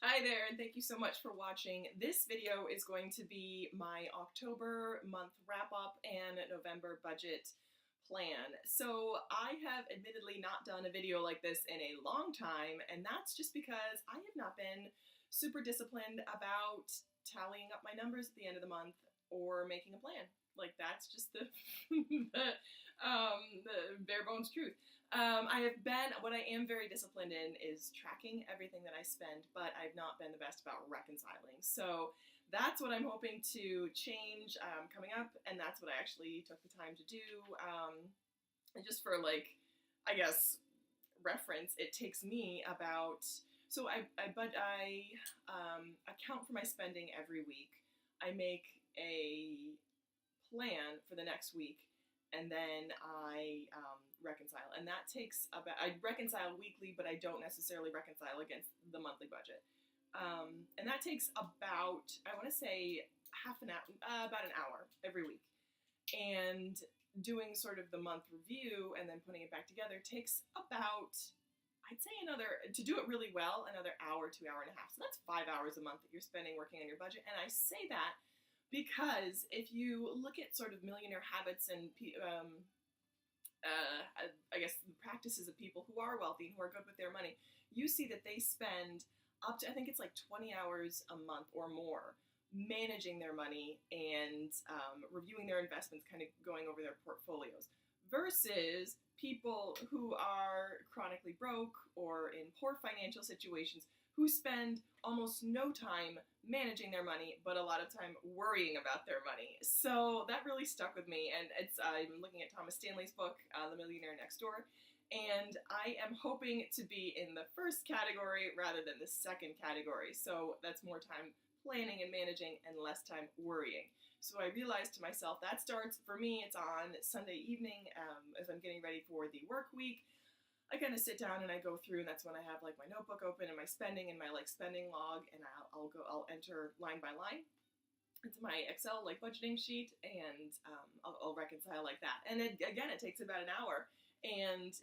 Hi there, and thank you so much for watching. This video is going to be my October month wrap up and November budget plan. So I have admittedly not done a video like this in a long time, and that's just because I have not been super disciplined about tallying up my numbers at the end of the month or making a plan. Like that's just the the bare bones truth. What I am very disciplined in is tracking everything that I spend, but I've not been the best about reconciling. So that's what I'm hoping to change coming up, and that's what I actually took the time to do. And just for I guess, reference, it takes me about, so I account for my spending every week. I make a plan for the next week, and then I reconcile. And that takes about, I reconcile weekly, but I don't necessarily reconcile against the monthly budget. And that takes about, I want to say, about an hour every week. And doing sort of the month review and then putting it back together takes about, I'd say to do it really well, another hour to hour and a half. So that's 5 hours a month that you're spending working on your budget. And I say that because if you look at sort of millionaire habits and I guess the practices of people who are wealthy and who are good with their money, you see that they spend up to, I think it's like 20 hours a month or more managing their money and reviewing their investments, kind of going over their portfolios, versus people who are chronically broke or in poor financial situations who spend almost no time managing their money, but a lot of time worrying about their money. So that really stuck with me, and I'm looking at Thomas Stanley's book, The Millionaire Next Door, and I am hoping to be in the first category rather than the second category. So that's more time planning and managing and less time worrying. So I realized to myself that starts, for me, it's on Sunday evening as I'm getting ready for the work week. I kind of sit down and I go through, and that's when I have like my notebook open and my spending and my spending log, and I'll enter line by line into my Excel budgeting sheet, and I'll reconcile like that. And it takes about an hour. And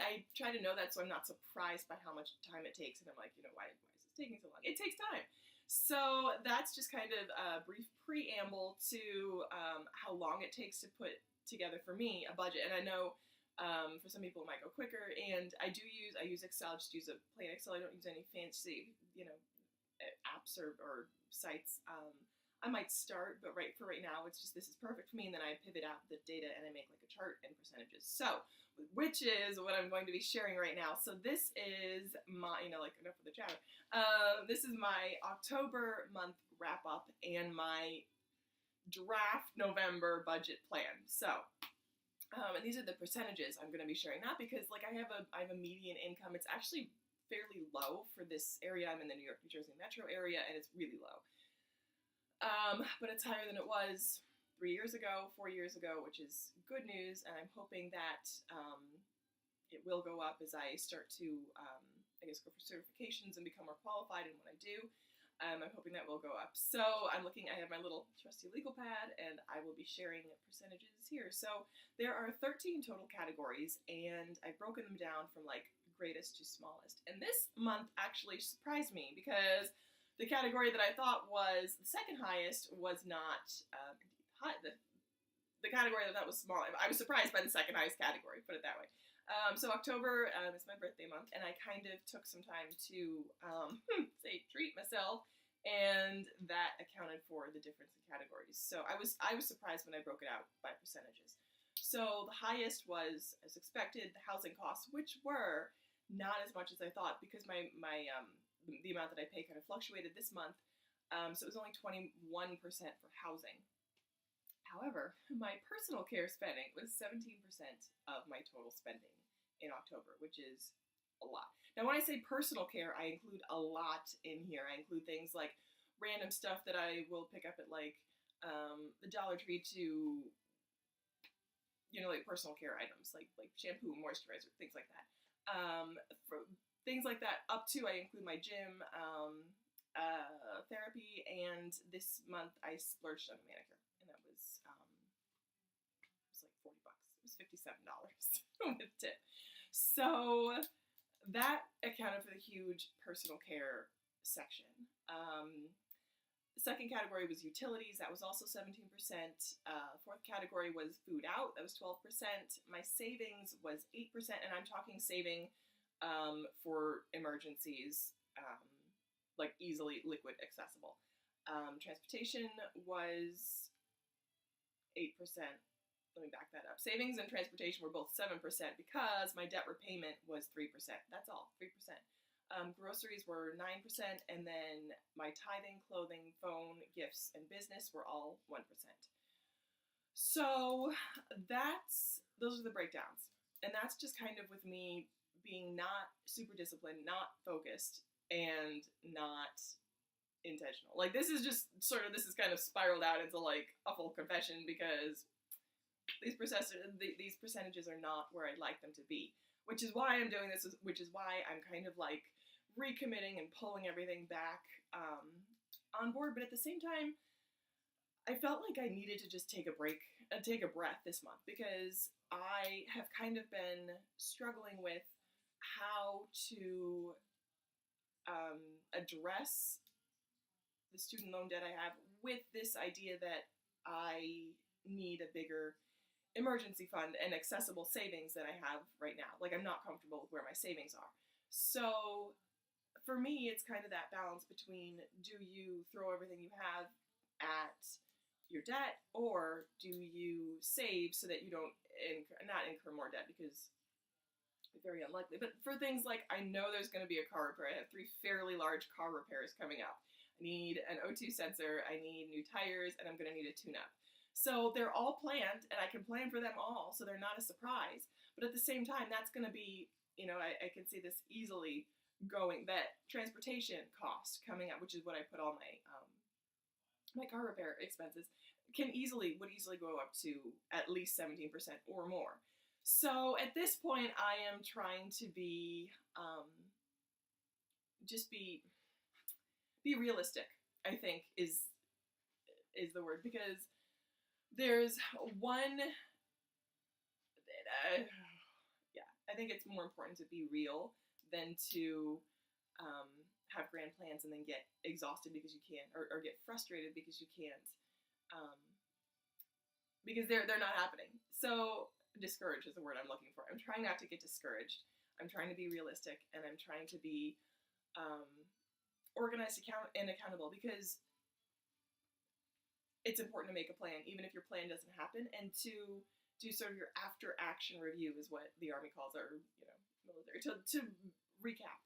I try to know that so I'm not surprised by how much time it takes, and I'm like, why is this taking so long? It takes time. So that's just kind of a brief preamble to how long it takes to put together, for me, a budget. And I know for some people it might go quicker, and I use Excel. I just use a plain Excel. I don't use any fancy, apps or sites. I might start, but right now, it's just, this is perfect for me, and then I pivot out the data and I make like a chart and percentages. So, which is what I'm going to be sharing right now. So this is my, enough of the chatter. This is my October month wrap up and my draft November budget plan. So, and these are the percentages I'm going to be sharing. Not because I have a median income. It's actually fairly low for this area. I'm in the New York, New Jersey metro area, and it's really low. But it's higher than it was 3 years ago, 4 years ago, which is good news. And I'm hoping that it will go up as I start to, go for certifications and become more qualified in what I do. I'm hoping that will go up. So I have my little trusty legal pad, and I will be sharing percentages here. So there are 13 total categories, and I've broken them down from greatest to smallest. And this month actually surprised me, because the category that I thought was the second highest was not the category that I thought was small. I was surprised by the second highest category, put it that way. So October is my birthday month, and I kind of took some time to treat myself, and that accounted for the difference in categories. So I was surprised when I broke it out by percentages. So the highest was, as expected, the housing costs, which were not as much as I thought, because the amount that I pay kind of fluctuated this month. So it was only 21% for housing. However, my personal care spending was 17% of my total spending in October, which is a lot. Now, when I say personal care, I include a lot in here. I include things like random stuff that I will pick up at the Dollar Tree to, personal care items like shampoo, moisturizer, things like that. For things like that, up to, I include my gym, therapy, and this month I splurged on a manicure, and that was like $40. It was $57 with tip. So that accounted for the huge personal care section. The second category was utilities. That was also 17%. Fourth category was food out. That was 12%. My savings was 8%, and I'm talking saving for emergencies, like easily liquid accessible. Transportation was 8%. Let me back that up. Savings and transportation were both 7% because my debt repayment was 3%. That's all, 3%. Groceries were 9%, and then my tithing, clothing, phone, gifts, and business were all 1%. So those are the breakdowns. And that's just kind of with me being not super disciplined, not focused, and not intentional. Like, this is kind of spiraled out into like a full confession because these percentages are not where I'd like them to be, which is why I'm doing this, which is why I'm kind of like recommitting and pulling everything back on board. But at the same time, I felt like I needed to just take a break and take a breath this month because I have kind of been struggling with how to address the student loan debt I have with this idea that I need a bigger emergency fund and accessible savings that I have right now. Like, I'm not comfortable with where my savings are. So for me, it's kind of that balance between, do you throw everything you have at your debt, or do you save so that you don't not incur more debt, because it's very unlikely. But for things like, I know there's going to be a car repair. I have 3 fairly large car repairs coming up. I need an O2 sensor, I need new tires, and I'm going to need a tune-up. So they're all planned, and I can plan for them all, so they're not a surprise. But at the same time, that's going to be, I can see this easily going, that transportation cost coming up, which is what I put all my car repair expenses, would easily go up to at least 17% or more. So at this point, I am trying to be, just be realistic, I think, is the word, because there's one, I think it's more important to be real than to have grand plans and then get exhausted because you can't, or get frustrated because you can't, because they're not happening. So discouraged is the word I'm looking for. I'm trying not to get discouraged. I'm trying to be realistic, and I'm trying to be organized and accountable, because it's important to make a plan, even if your plan doesn't happen, and to do sort of your after-action review is what the Army calls our, military, to recap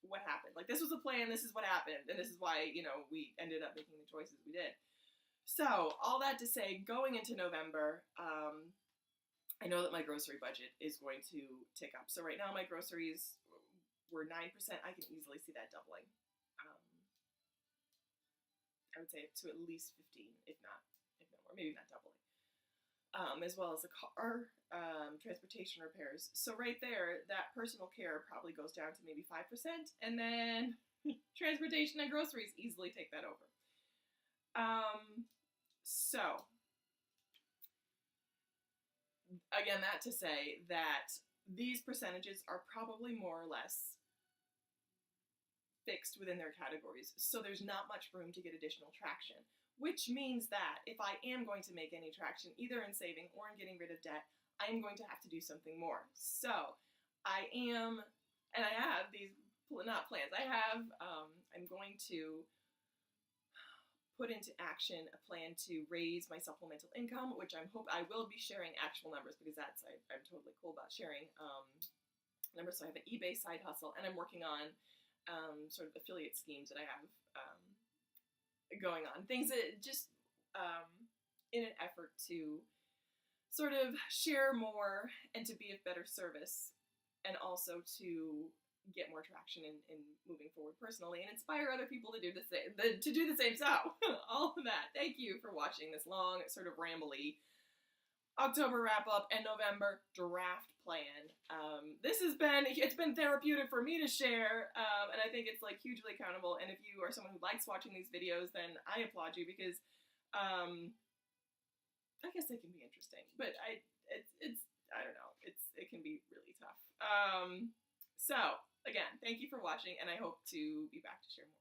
what happened. Like, this was the plan, this is what happened, and this is why, we ended up making the choices we did. So, all that to say, going into November, I know that my grocery budget is going to tick up. So right now my groceries were 9%. I can easily see that doubling. I would say up to at least 15, if not more, maybe not doubling. As well as the car, transportation repairs. So right there, that personal care probably goes down to maybe 5%, and then transportation and groceries easily take that over. So, again, that to say that these percentages are probably more or less fixed within their categories, so there's not much room to get additional traction, which means that if I am going to make any traction, either in saving or in getting rid of debt, I am going to have to do something more. So I have these, not plans, I'm going to put into action a plan to raise my supplemental income, which I will be sharing actual numbers, because I'm totally cool about sharing numbers. So I have an eBay side hustle, and I'm working on sort of affiliate schemes that I have going on. Things that just in an effort to sort of share more and to be of better service, and also to get more traction in moving forward personally and inspire other people to do the same. So all of that. Thank you for watching this long, sort of rambly October wrap up and November draft plan. It's been therapeutic for me to share, and I think it's like hugely accountable. And if you are someone who likes watching these videos, then I applaud you, because I guess they can be interesting, but I don't know, it can be really tough. So again, thank you for watching, and I hope to be back to share more.